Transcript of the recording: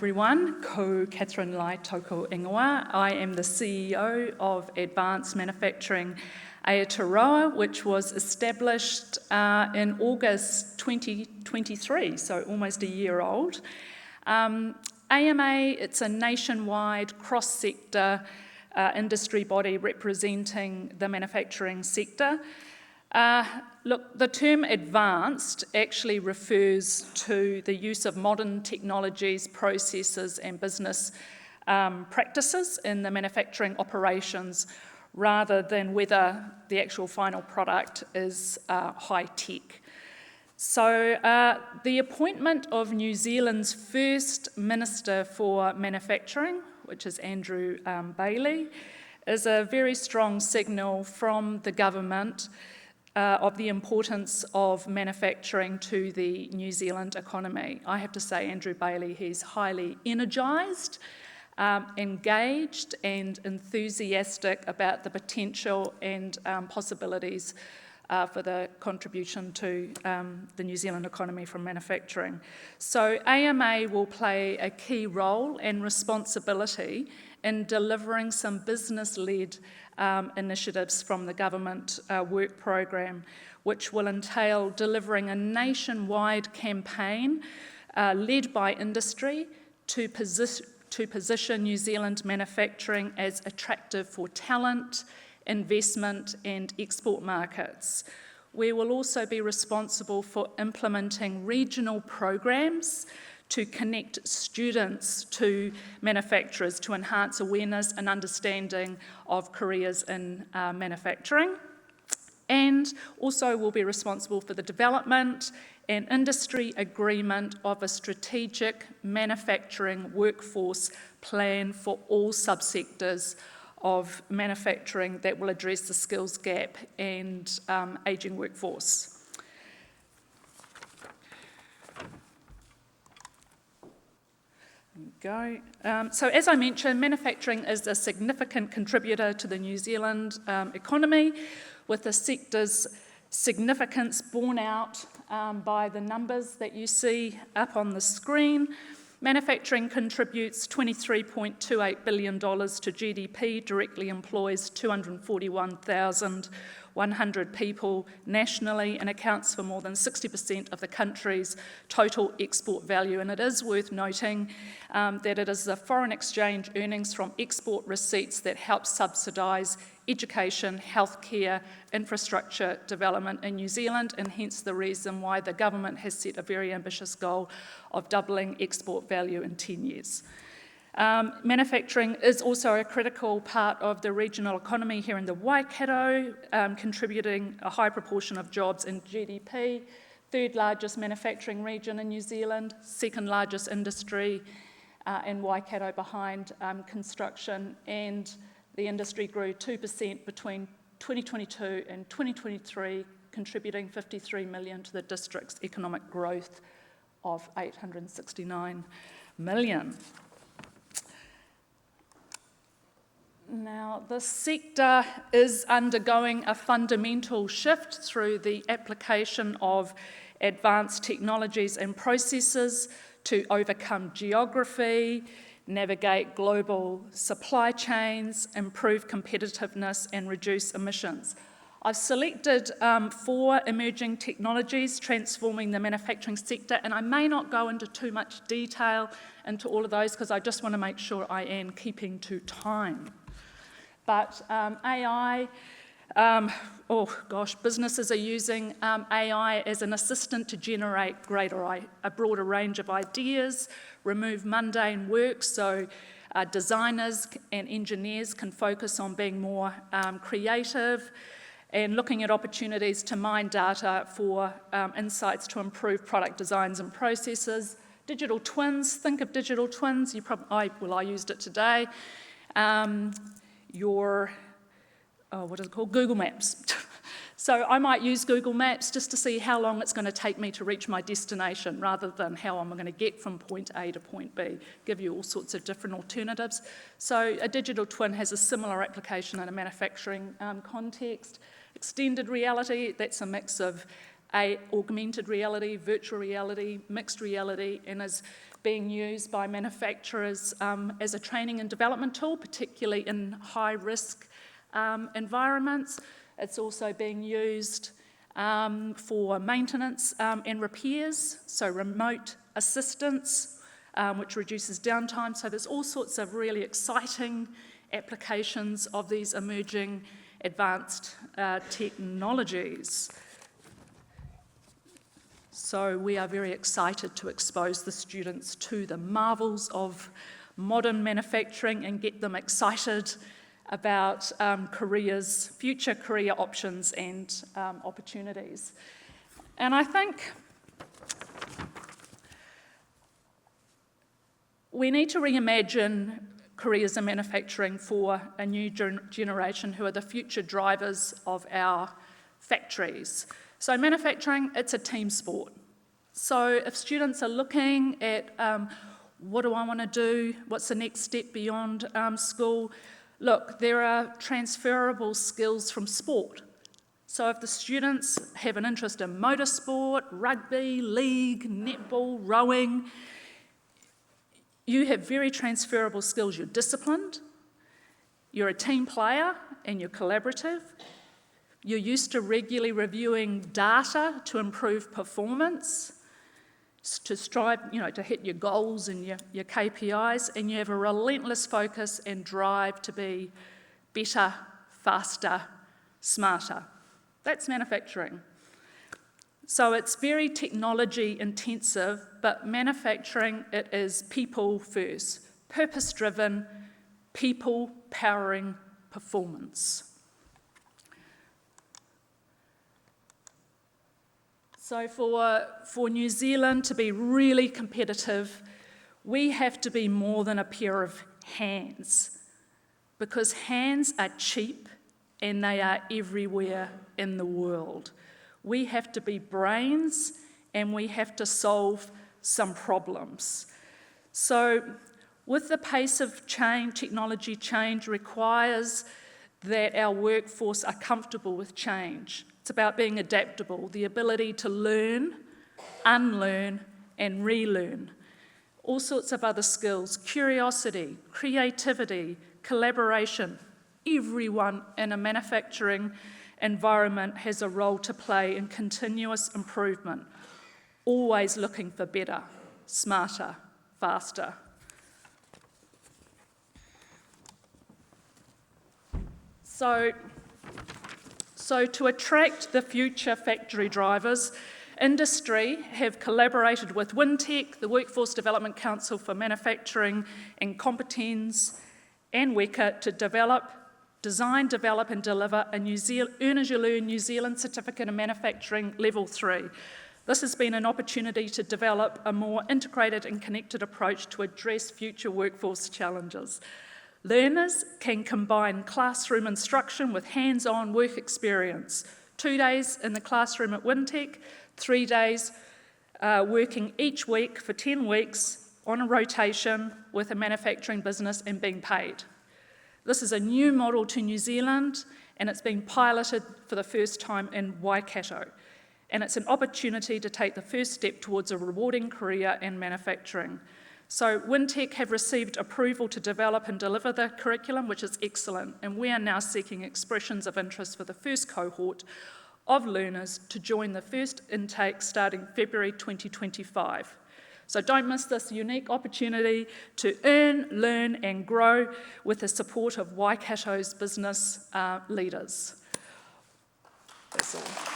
everyone. Ko Catherine Lai toko ingoa. I am the CEO of Advanced Manufacturing Aotearoa, which was established in August 2023, so almost a year old. AMA, it's a nationwide cross-sector industry body representing the manufacturing sector. Look, the term advanced actually refers to the use of modern technologies, processes and business practices in the manufacturing operations rather than whether the actual final product is high-tech. So the appointment of New Zealand's first Minister for Manufacturing, which is Andrew Bailey, is a very strong signal from the government of the importance of manufacturing to the New Zealand economy. I have to say, Andrew Bailey, he's highly energised, engaged and enthusiastic about the potential and possibilities for the contribution to the New Zealand economy from manufacturing. So AMA will play a key role and responsibility in delivering some business-led initiatives from the government work program, which will entail delivering a nationwide campaign led by industry to position New Zealand manufacturing as attractive for talent, investment and export markets. We will also be responsible for implementing regional programs to connect students to manufacturers to enhance awareness and understanding of careers in manufacturing. And also will be responsible for the development and industry agreement of a strategic manufacturing workforce plan for all subsectors of manufacturing that will address the skills gap and ageing workforce. So as I mentioned, manufacturing is a significant contributor to the New Zealand economy, with the sector's significance borne out by the numbers that you see up on the screen. Manufacturing contributes $23.28 billion to GDP, directly employs 241,100 people nationally and accounts for more than 60% of the country's total export value. And it is worth noting that it is the foreign exchange earnings from export receipts that help subsidise education, healthcare, infrastructure development in New Zealand, and hence the reason why the government has set a very ambitious goal of doubling export value in 10 years. Manufacturing is also a critical part of the regional economy here in the Waikato, contributing a high proportion of jobs in GDP, third largest manufacturing region in New Zealand, second largest industry in Waikato behind construction, and the industry grew 2% between 2022 and 2023, contributing $53 million to the district's economic growth of $869 million. Now, the sector is undergoing a fundamental shift through the application of advanced technologies and processes to overcome geography, navigate global supply chains, improve competitiveness and reduce emissions. I've selected 4 emerging technologies transforming the manufacturing sector, and I may not go into too much detail into all of those because I just want to make sure I am keeping to time. But AI, businesses are using AI as an assistant to generate a broader range of ideas, remove mundane work so designers and engineers can focus on being more creative and looking at opportunities to mine data for insights to improve product designs and processes. Digital twins, think of digital twins. I used it today. Google Maps. So I might use Google Maps just to see how long it's going to take me to reach my destination rather than how I'm going to get from point A to point B, give you all sorts of different alternatives. So a digital twin has a similar application in a manufacturing context. Extended reality, that's a mix of augmented reality, virtual reality, mixed reality, and is being used by manufacturers as a training and development tool, particularly in high-risk environments. It's also being used for maintenance and repairs, so remote assistance, which reduces downtime. So there's all sorts of really exciting applications of these emerging advanced technologies. So we are very excited to expose the students to the marvels of modern manufacturing and get them excited about future career options and opportunities. And I think we need to reimagine careers in manufacturing for a new generation who are the future drivers of our factories. So manufacturing, it's a team sport. So if students are looking at what do I want to do, what's the next step beyond school, look, there are transferable skills from sport. So if the students have an interest in motorsport, rugby, league, netball, rowing, you have very transferable skills. You're disciplined, you're a team player, and you're collaborative. You're used to regularly reviewing data to improve performance, to strive, to hit your goals and your KPIs, and you have a relentless focus and drive to be better, faster, smarter. That's manufacturing. So it's very technology intensive, but manufacturing, it is people first, purpose-driven, people powering performance. So for New Zealand to be really competitive, we have to be more than a pair of hands, because hands are cheap and they are everywhere in the world. We have to be brains and we have to solve some problems. So with the pace of change, technology change requires that our workforce are comfortable with change. It's about being adaptable, the ability to learn, unlearn, and relearn. All sorts of other skills, curiosity, creativity, collaboration. Everyone in a manufacturing environment has a role to play in continuous improvement, always looking for better, smarter, faster. So to attract the future factory drivers, industry have collaborated with WinTech, the Workforce Development Council for Manufacturing and Competence, and WECA to design, develop and deliver a Earn As You Learn New Zealand Certificate in Manufacturing Level 3. This has been an opportunity to develop a more integrated and connected approach to address future workforce challenges. Learners can combine classroom instruction with hands-on work experience. 2 days in the classroom at WinTech, 3 days working each week for 10 weeks on a rotation with a manufacturing business and being paid. This is a new model to New Zealand, and it's being piloted for the first time in Waikato. And it's an opportunity to take the first step towards a rewarding career in manufacturing. So WinTech have received approval to develop and deliver the curriculum, which is excellent, and we are now seeking expressions of interest for the first cohort of learners to join the first intake starting February 2025. So don't miss this unique opportunity to earn, learn and grow with the support of Waikato's business leaders. That's all.